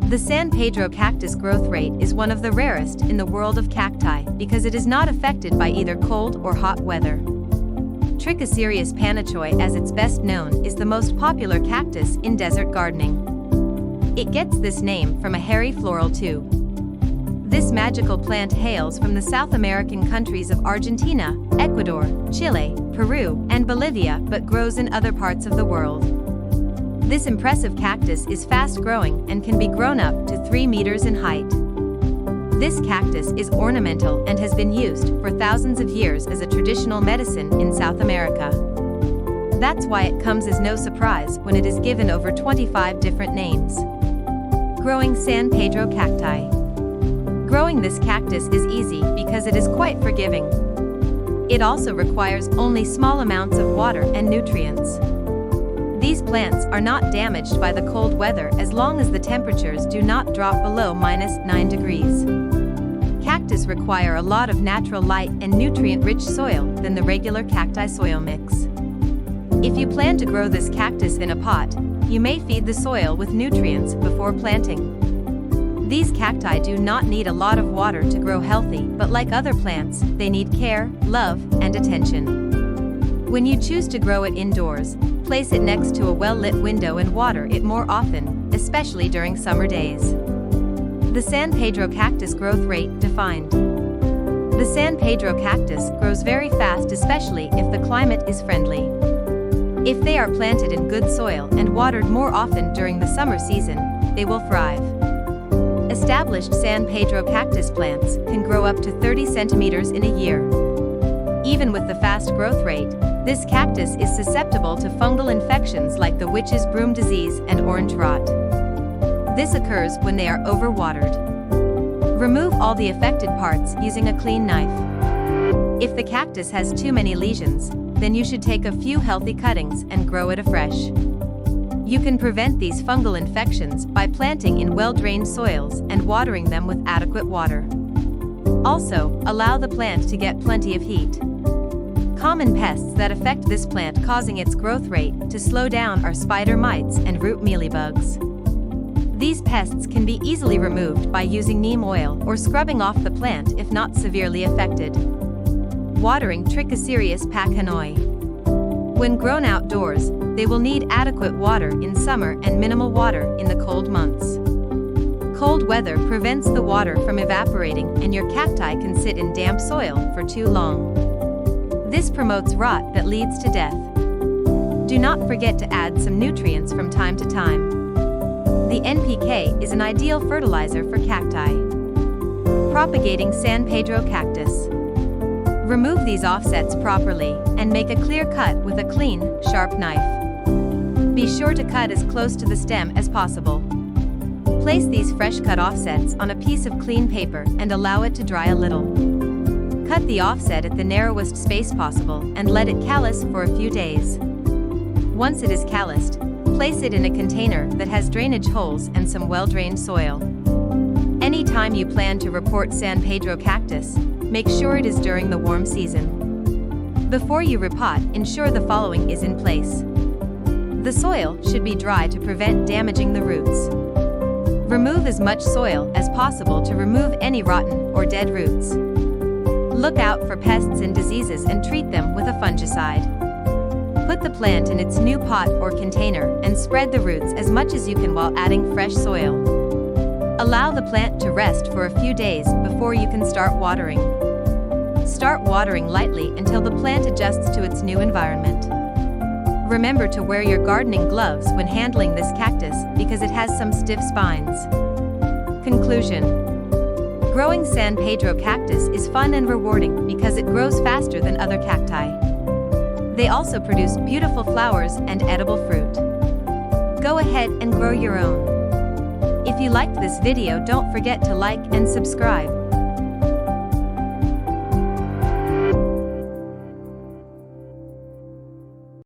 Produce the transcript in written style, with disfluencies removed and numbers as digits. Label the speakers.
Speaker 1: The San Pedro cactus growth rate is one of the rarest in the world of cacti because it is not affected by either cold or hot weather. Trichocereus Panachoi, as it's best known, is the most popular cactus in desert gardening. It gets this name from a hairy floral tube. This magical plant hails from the South American countries of Argentina, Ecuador, Chile, Peru, and Bolivia, but grows in other parts of the world. This impressive cactus is fast-growing and can be grown up to 3 meters in height. This cactus is ornamental and has been used for thousands of years as a traditional medicine in South America. That's why it comes as no surprise when it is given over 25 different names. Growing San Pedro cacti. Growing this cactus is easy because it is quite forgiving. It also requires only small amounts of water and nutrients. These plants are not damaged by the cold weather as long as the temperatures do not drop below -9 degrees. Cactus require a lot of natural light and nutrient-rich soil than the regular cacti soil mix. If you plan to grow this cactus in a pot, you may feed the soil with nutrients before planting. These cacti do not need a lot of water to grow healthy, but like other plants, they need care, love, and attention. When you choose to grow it indoors, place it next to a well-lit window and water it more often, especially during summer days. The San Pedro cactus growth rate defined. The San Pedro cactus grows very fast, especially if the climate is friendly. If they are planted in good soil and watered more often during the summer season, they will thrive. Established San Pedro cactus plants can grow up to 30 centimeters in a year. Even with the fast growth rate, this cactus is susceptible to fungal infections like the witch's broom disease and orange rot. This occurs when they are overwatered. Remove all the affected parts using a clean knife. If the cactus has too many lesions, then you should take a few healthy cuttings and grow it afresh. You can prevent these fungal infections by planting in well-drained soils and watering them with adequate water. Also, allow the plant to get plenty of heat. Common pests that affect this plant causing its growth rate to slow down are spider mites and root mealybugs. These pests can be easily removed by using neem oil or scrubbing off the plant if not severely affected. Watering Trichocereus Panachoi. When grown outdoors, they will need adequate water in summer and minimal water in the cold months. Cold weather prevents the water from evaporating and your cacti can sit in damp soil for too long. This promotes rot that leads to death. Do not forget to add some nutrients from time to time. The NPK is an ideal fertilizer for cacti. Propagating San Pedro cactus. Remove these offsets properly and make a clear cut with a clean, sharp knife. Be sure to cut as close to the stem as possible. Place these fresh cut offsets on a piece of clean paper and allow it to dry a little. Cut the offset at the narrowest space possible and let it callus for a few days. Once it is calloused, place it in a container that has drainage holes and some well-drained soil. Anytime you plan to report San Pedro cactus, make sure it is during the warm season. Before you repot, ensure the following is in place. The soil should be dry to prevent damaging the roots. Remove as much soil as possible to remove any rotten or dead roots. Look out for pests and diseases and treat them with a fungicide. Put the plant in its new pot or container and spread the roots as much as you can while adding fresh soil. Allow the plant to rest for a few days before you can start watering. Start watering lightly until the plant adjusts to its new environment. Remember to wear your gardening gloves when handling this cactus because it has some stiff spines. Conclusion. Growing San Pedro cactus is fun and rewarding because it grows faster than other cacti. They also produce beautiful flowers and edible fruit. Go ahead and grow your own. If you liked this video, don't forget to like and subscribe.